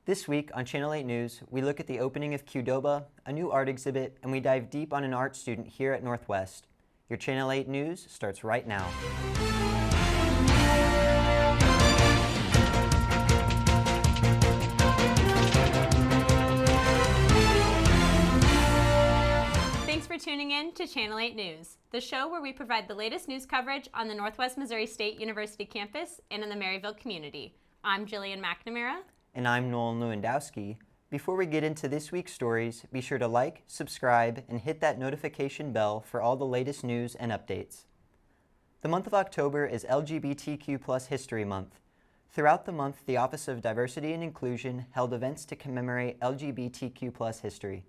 This week on Channel 8 News, we look at the opening of Qdoba, a new art exhibit, and we dive deep on an art student here at Northwest. Your Channel 8 News starts right now. Thanks for tuning in to Channel 8 News, the show where we provide the latest news coverage on the Northwest Missouri State University campus and in the Maryville community. I'm Jillian Macnamara. And I'm Nolan Lewandowski. Before we get into this week's stories, be sure to like, subscribe, and hit that notification bell for all the latest news and updates. The month of October is LGBTQ+ History Month. Throughout the month, the Office of Diversity and Inclusion held events to commemorate LGBTQ+ history.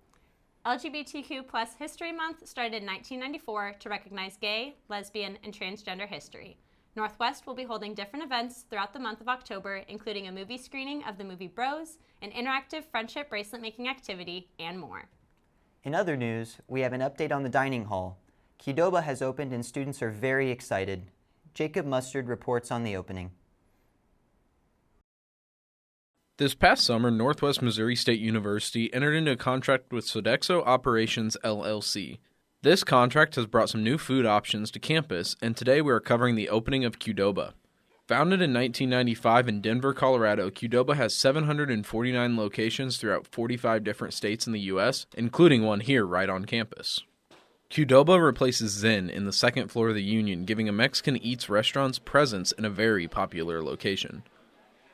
LGBTQ+ History Month started in 1994 to recognize gay, lesbian, and transgender history. Northwest will be holding different events throughout the month of October, including a movie screening of the movie Bros, an interactive friendship bracelet making activity, and more. In other news, we have an update on the dining hall. Qdoba has opened and students are very excited. Jacob Mustard reports on the opening. This past summer, Northwest Missouri State University entered into a contract with Qdoba Operations, LLC. This contract has brought some new food options to campus, and today we are covering the opening of Qdoba. Founded in 1995 in Denver, Colorado, Qdoba has 749 locations throughout 45 different states in the U.S., including one here right on campus. Qdoba replaces Zen in the second floor of the Union, giving a Mexican Eats restaurant's presence in a very popular location.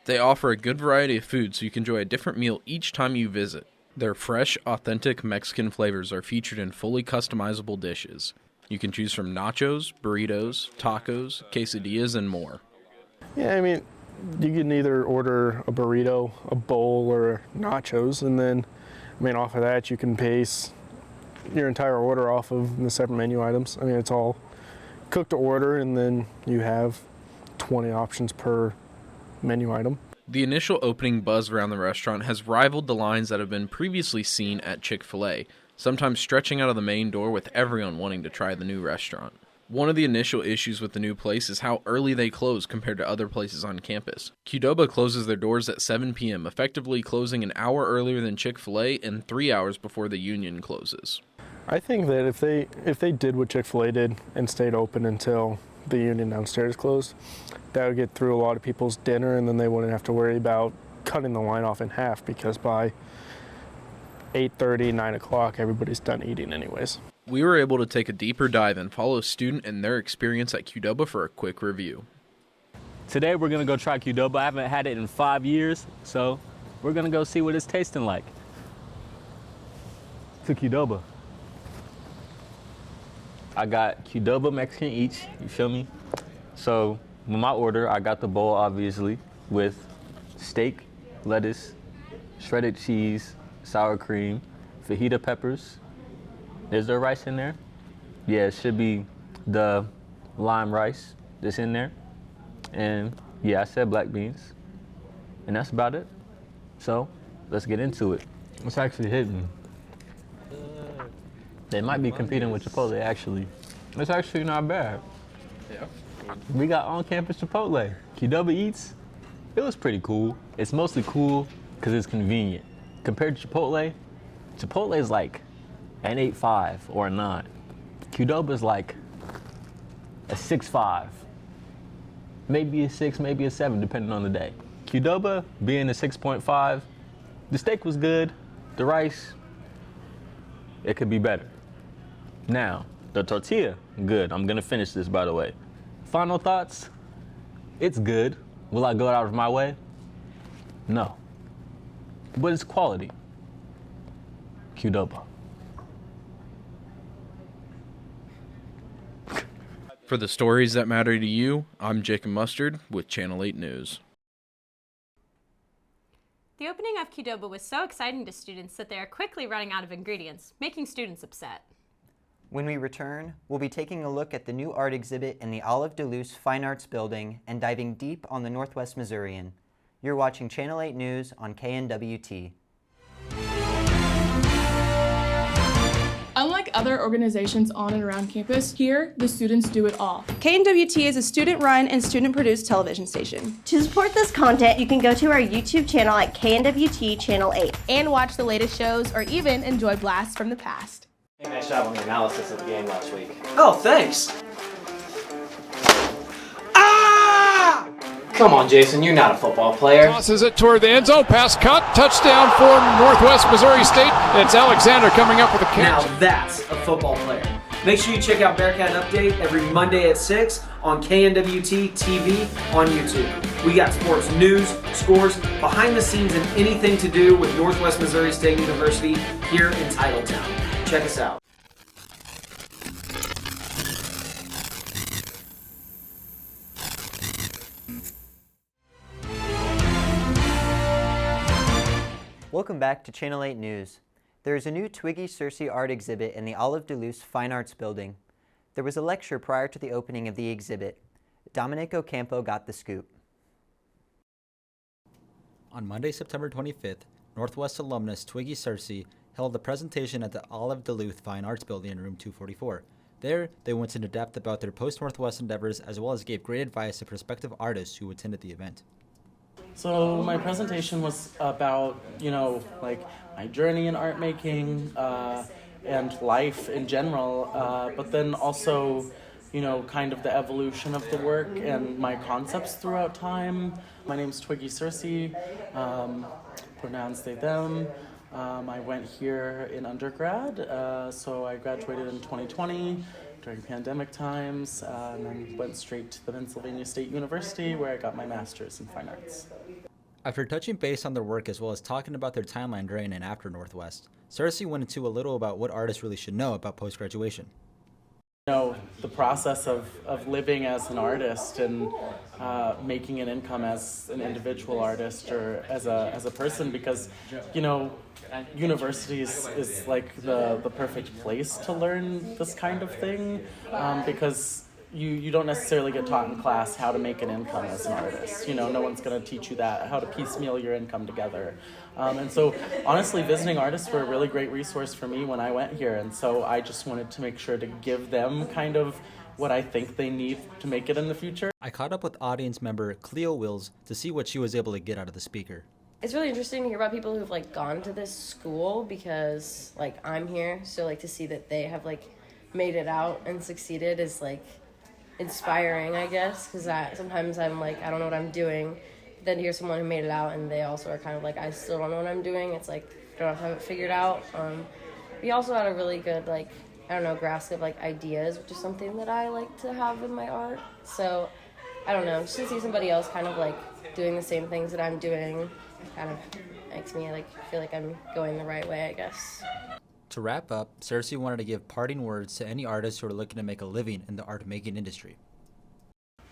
They offer a good variety of food so you can enjoy a different meal each time you visit. Their fresh, authentic Mexican flavors are featured in fully customizable dishes. You can choose from nachos, burritos, tacos, quesadillas, and more. Yeah, I mean, you can either order a burrito, a bowl, or nachos, and then, off of that, you can base your entire order off of the separate menu items. It's all cooked to order, and then you have 20 options per menu item. The initial opening buzz around the restaurant has rivaled the lines that have been previously seen at Chick-fil-A, sometimes stretching out of the main door with everyone wanting to try the new restaurant. One of the initial issues with the new place is how early they close compared to other places on campus. Qdoba closes their doors at 7 p.m., effectively closing an hour earlier than Chick-fil-A and 3 hours before the Union closes. I think that if they did what Chick-fil-A did and stayed open until the Union downstairs closed, that would get through a lot of people's dinner, and then they wouldn't have to worry about cutting the line off in half, because by 8:30, 9 o'clock, everybody's done eating anyways. We were able to take a deeper dive and follow a student and their experience at Qdoba for a quick review. Today we're going to go try Qdoba. I haven't had it in 5 years, so we're going to go see what it's tasting like. To Qdoba. I got Qdoba Mexican Eats, you feel me? So with my order, I got the bowl, obviously, with steak, lettuce, shredded cheese, sour cream, fajita peppers. Is there rice in there? Yeah, it should be the lime rice that's in there. And yeah, I said black beans. And that's about it. So let's get into it. It's actually hitting. They might be competing with Chipotle, actually. It's actually not bad. Yeah. We got on-campus Chipotle. Qdoba Eats, it was pretty cool. It's mostly cool because it's convenient. Compared to Chipotle, Chipotle is like an 8.5 or a 9. Qdoba is like a 6.5. Maybe a 6, maybe a 7, depending on the day. Qdoba being a 6.5, the steak was good. The rice, it could be better. Now, the tortilla, good. I'm gonna finish this, by the way. Final thoughts, it's good. Will I go out of my way? No. But it's quality. Qdoba. For the stories that matter to you, I'm Jacob Mustard with Channel 8 News. The opening of Qdoba was so exciting to students that they are quickly running out of ingredients, making students upset. When we return, we'll be taking a look at the new art exhibit in the Olive Duluth Fine Arts Building and diving deep on the Northwest Missourian. You're watching Channel 8 News on KNWT. Unlike other organizations on and around campus, here, the students do it all. KNWT is a student-run and student-produced television station. To support this content, you can go to our YouTube channel at KNWT Channel 8. And watch the latest shows or even enjoy blasts from the past. Hey, nice job on the analysis of the game last week. Oh, thanks. Come on, Jason, you're not a football player. Tosses it toward the end zone, pass cut, touchdown for Northwest Missouri State. It's Alexander coming up with a catch. Now that's a football player. Make sure you check out Bearcat Update every Monday at 6 on KNWT TV on YouTube. We got sports news, scores, behind the scenes, and anything to do with Northwest Missouri State University here in Titletown. Check us out. Welcome back to Channel 8 News. There is a new Twiggy Cercy art exhibit in the Olive Duluth Fine Arts Building. There was a lecture prior to the opening of the exhibit. Dominick Ocampo got the scoop. On Monday, September 25th, Northwest alumnus Twiggy Cercy held a presentation at the Olive Duluth Fine Arts Building in room 244. There, they went into depth about their post-Northwest endeavors as well as gave great advice to prospective artists who attended the event. So my presentation was about, like my journey in art making and life in general, but then also, kind of the evolution of the work and my concepts throughout time. My name's Twiggy Cercy, pronouns they, them. I went here in undergrad, so I graduated in 2020 during pandemic times, and then went straight to the Pennsylvania State University where I got my master's in fine arts. After touching base on their work as well as talking about their timeline during and after Northwest, Cercy went into a little about what artists really should know about post-graduation. The process of living as an artist and making an income as an individual artist or as a person, because universities is like the perfect place to learn this kind of thing, because you don't necessarily get taught in class how to make an income as an artist. No one's going to teach you that, how to piecemeal your income together. And so honestly, visiting artists were a really great resource for me when I went here. And so I just wanted to make sure to give them kind of what I think they need to make it in the future. I caught up with audience member Cleo Wills to see what she was able to get out of the speaker. It's really interesting to hear about people who've gone to this school because I'm here. So to see that they have made it out and succeeded is inspiring, I guess, because sometimes I'm I don't know what I'm doing. Then to hear someone who made it out and they also are kind of I still don't know what I'm doing. It's I don't have it figured out. We also had a really good grasp of ideas, which is something that I like to have in my art. So I don't know, just to see somebody else kind of doing the same things that I'm doing kind of makes me feel like I'm going the right way, I guess. To wrap up, Cercy wanted to give parting words to any artists who are looking to make a living in the art-making industry.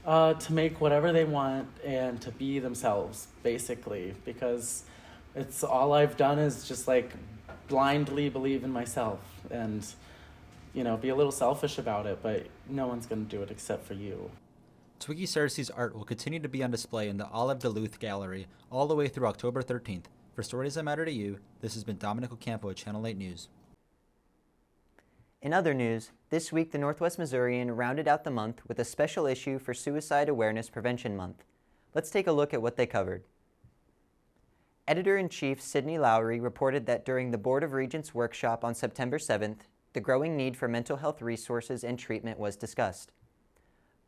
To make whatever they want and to be themselves, basically, because it's all I've done is just blindly believe in myself and, be a little selfish about it, but no one's going to do it except for you. Twiggy Cercy's art will continue to be on display in the Olive Duluth Gallery all the way through October 13th. For Stories That Matter to You, this has been Dominick Ocampo at Channel 8 News. In other news, this week the Northwest Missourian rounded out the month with a special issue for Suicide Awareness Prevention Month. Let's take a look at what they covered. Editor-in-Chief Sydney Lowry reported that during the Board of Regents workshop on September 7th, the growing need for mental health resources and treatment was discussed.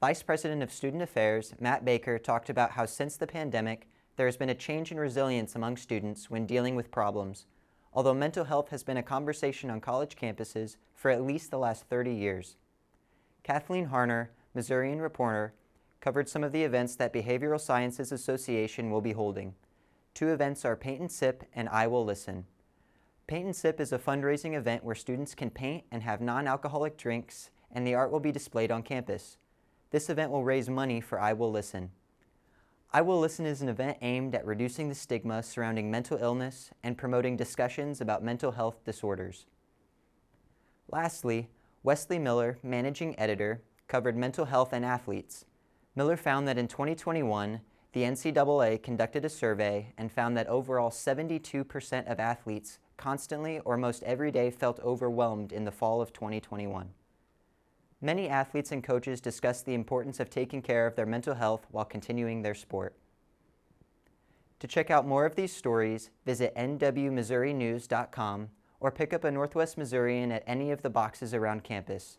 Vice President of Student Affairs, Matt Baker, talked about how since the pandemic, there has been a change in resilience among students when dealing with problems, although mental health has been a conversation on college campuses for at least the last 30 years. Kathleen Harner, Missourian reporter, covered some of the events that Behavioral Sciences Association will be holding. Two events are Paint and Sip and I Will Listen. Paint and Sip is a fundraising event where students can paint and have non-alcoholic drinks, and the art will be displayed on campus. This event will raise money for I Will Listen. I Will Listen is an event aimed at reducing the stigma surrounding mental illness and promoting discussions about mental health disorders. Lastly, Wesley Miller, managing editor, covered mental health and athletes. Miller found that in 2021, the NCAA conducted a survey and found that overall 72% of athletes constantly or most every day felt overwhelmed in the fall of 2021. Many athletes and coaches discussed the importance of taking care of their mental health while continuing their sport. To check out more of these stories, visit nwmissourinews.com or pick up a Northwest Missourian at any of the boxes around campus.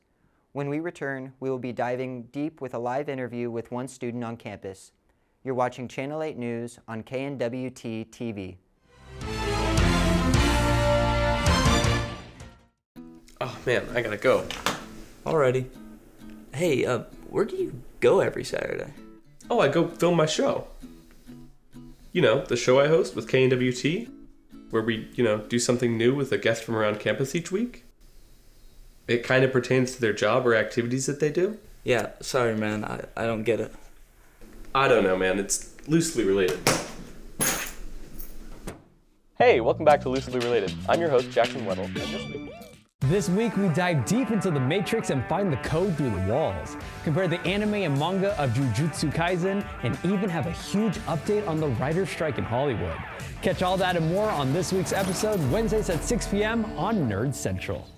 When we return, we will be diving deep with a live interview with one student on campus. You're watching Channel 8 News on KNWT TV. Oh man, I gotta go. Alrighty. Hey, where do you go every Saturday? Oh, I go film my show. You know, the show I host with KNWT, where we, do something new with a guest from around campus each week. It kind of pertains to their job or activities that they do. Yeah, sorry man, I don't get it. I don't know, man. It's loosely related. Hey, welcome back to Loosely Related. I'm your host, Jackson Weddle. This week we dive deep into the Matrix and find the code through the walls. Compare the anime and manga of Jujutsu Kaisen and even have a huge update on the writer's strike in Hollywood. Catch all that and more on this week's episode, Wednesdays at 6 p.m. on Nerd Central.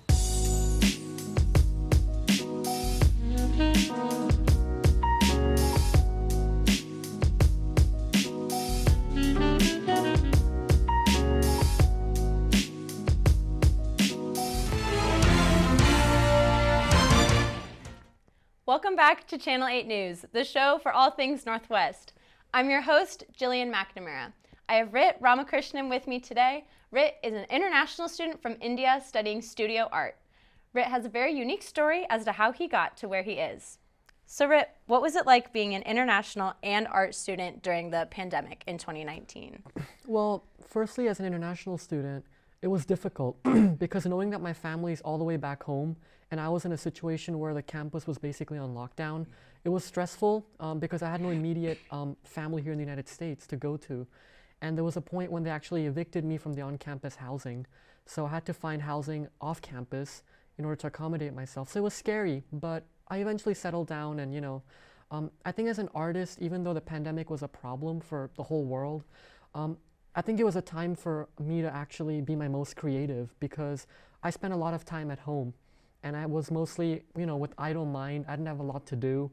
Welcome back to Channel 8 News, the show for all things Northwest. I'm your host, Jillian Macnamara. I have Ritt Ramakrishnan with me today. Ritt is an international student from India studying studio art. Ritt has a very unique story as to how he got to where he is. So Ritt, what was it like being an international and art student during the pandemic in 2019? Well, firstly, as an international student, it was difficult because knowing that my family's all the way back home and I was in a situation where the campus was basically on lockdown, it was stressful because I had no immediate family here in the United States to go to. And there was a point when they actually evicted me from the on-campus housing. So I had to find housing off campus in order to accommodate myself. So it was scary, but I eventually settled down and, I think as an artist, even though the pandemic was a problem for the whole world, I think it was a time for me to actually be my most creative because I spent a lot of time at home and I was mostly, with idle mind. I didn't have a lot to do.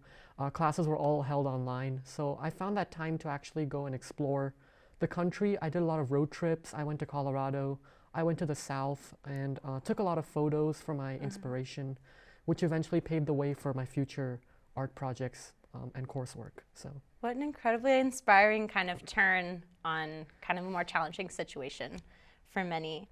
Classes were all held online. So I found that time to actually go and explore the country. I did a lot of road trips. I went to Colorado. I went to the South and took a lot of photos for my inspiration, which eventually paved the way for my future art projects and coursework. So. What an incredibly inspiring kind of turn on kind of a more challenging situation for many.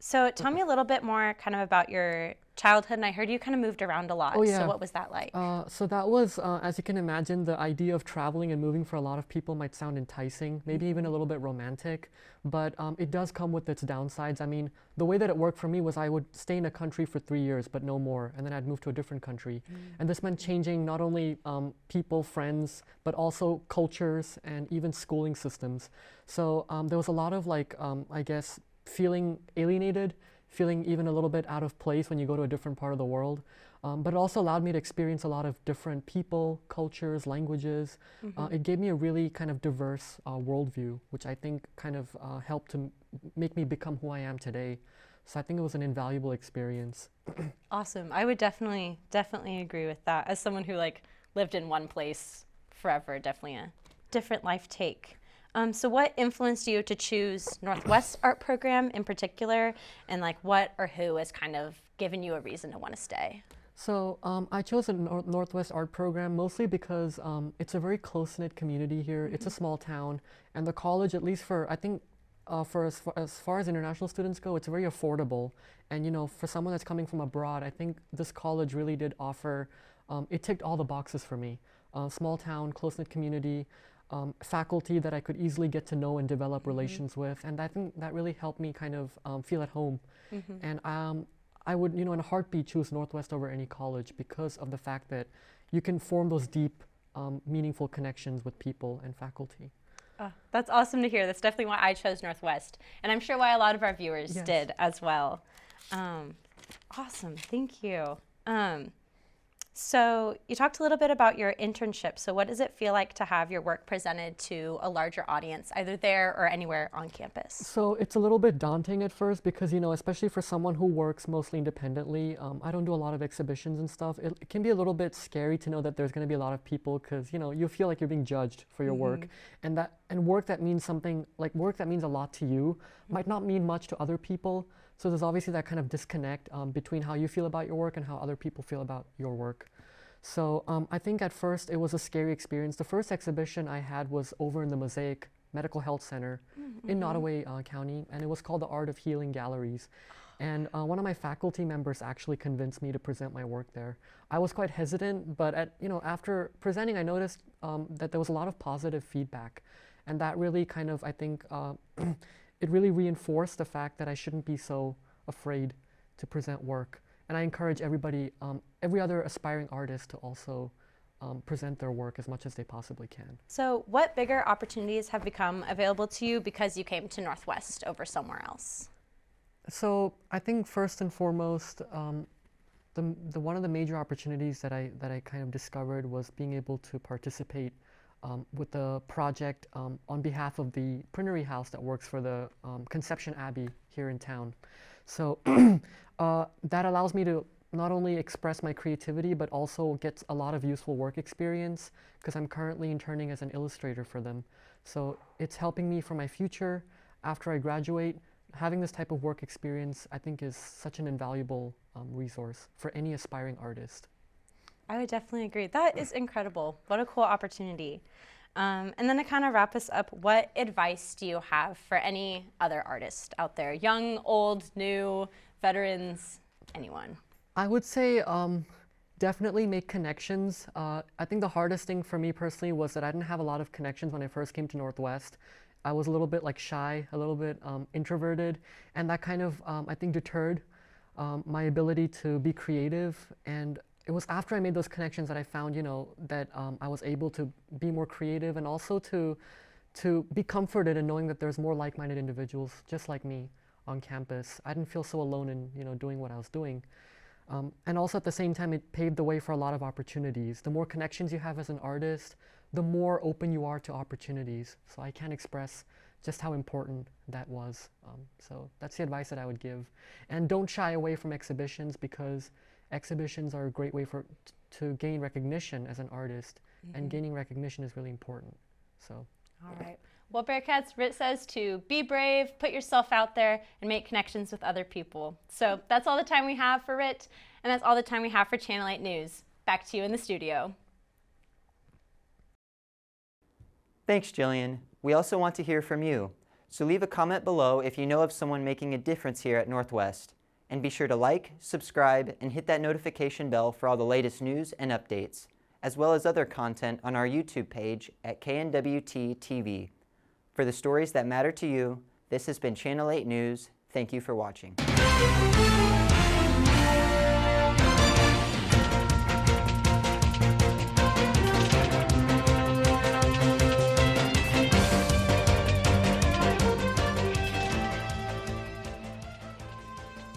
So tell me a little bit more kind of about your childhood, and I heard you kind of moved around a lot. Oh, yeah. So what was that like? So that was, as you can imagine, the idea of traveling and moving for a lot of people might sound enticing, maybe even a little bit romantic, but it does come with its downsides. I mean, the way that it worked for me was I would stay in a country for 3 years, but no more, and then I'd move to a different country. And this meant changing not only people, friends, but also cultures and even schooling systems. So there was a lot of I guess, feeling alienated, feeling even a little bit out of place when you go to a different part of the world. But it also allowed me to experience a lot of different people, cultures, languages. It gave me a really kind of diverse worldview, which I think kind of helped to make me become who I am today. So I think it was an invaluable experience. Awesome. I would definitely agree with that. As someone who lived in one place forever, definitely a different life take. So what influenced you to choose Northwest's art program in particular, and what or who has kind of given you a reason to want to stay? So I chose the Northwest art program mostly because it's a very close-knit community here. It's a small town, and the college, at least for, I think, for as far as international students go, it's very affordable. And for someone that's coming from abroad, I think this college really did offer, it ticked all the boxes for me. Small town, close-knit community, faculty that I could easily get to know and develop relations with, and I think that really helped me kind of feel at home. And I would, in a heartbeat, choose Northwest over any college because of the fact that you can form those deep, meaningful connections with people and faculty. Oh, that's awesome to hear. That's definitely why I chose Northwest, and I'm sure why a lot of our viewers did as well. Awesome, thank you. So you talked a little bit about your internship. So what does it feel like to have your work presented to a larger audience, either there or anywhere on campus? So it's a little bit daunting at first because, you know, especially for someone who works mostly independently, I don't do a lot of exhibitions and stuff. It can be a little bit scary to know that there's going to be a lot of people because, you know, you feel like you're being judged for your work, and work that means something, like work that means a lot to you might not mean much to other people. So there's obviously that kind of disconnect between how you feel about your work and how other people feel about your work. So I think at first it was a scary experience. The first exhibition I had was over in the Mosaic Medical Health Center in Nottoway County, and it was called the Art of Healing Galleries. And one of my faculty members actually convinced me to present my work there. I was quite hesitant, but after presenting, I noticed that there was a lot of positive feedback, and that really kind of, I think, it really reinforced the fact that I shouldn't be so afraid to present work. And I encourage everybody, every other aspiring artist to also present their work as much as they possibly can. So what bigger opportunities have become available to you because you came to Northwest over somewhere else? So I think first and foremost, one of the major opportunities that I kind of discovered was being able to participate with the project on behalf of the printery house that works for the Conception Abbey here in town. So that allows me to not only express my creativity, but also get a lot of useful work experience because I'm currently interning as an illustrator for them. So it's helping me for my future after I graduate. Having this type of work experience, I think, is such an invaluable resource for any aspiring artist. I would definitely agree. That is incredible. What a cool opportunity. And then to kind of wrap us up, what advice do you have for any other artist out there? Young, old, new, veterans, anyone? I would say definitely make connections. I think the hardest thing for me personally was that I didn't have a lot of connections when I first came to Northwest. I was a little bit like shy, a little bit introverted, and that kind of, I think, deterred my ability to be creative. And it was after I made those connections that I found, you know, that I was able to be more creative and also to be comforted in knowing that there's more like-minded individuals just like me on campus. I didn't feel so alone in, you know, doing what I was doing. And also at the same time, it paved the way for a lot of opportunities. The more connections you have as an artist, the more open you are to opportunities. So I can't express just how important that was. So that's the advice that I would give. And don't shy away from exhibitions because exhibitions are a great way to gain recognition as an artist, and gaining recognition is really important. So. All right. Well, Bearcats, Ritt says to be brave, put yourself out there, and make connections with other people. So that's all the time we have for Ritt, and that's all the time we have for Channel 8 News. Back to you in the studio. Thanks, Jillian. We also want to hear from you. So leave a comment below if you know of someone making a difference here at Northwest. And be sure to like, subscribe, and hit that notification bell for all the latest news and updates, as well as other content on our YouTube page at KNWT TV. For the stories that matter to you, this has been Channel 8 News. Thank you for watching.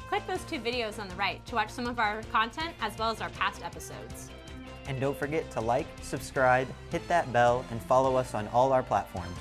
Click those 2 videos on the right to watch some of our content as well as our past episodes. And don't forget to like, subscribe, hit that bell, and follow us on all our platforms.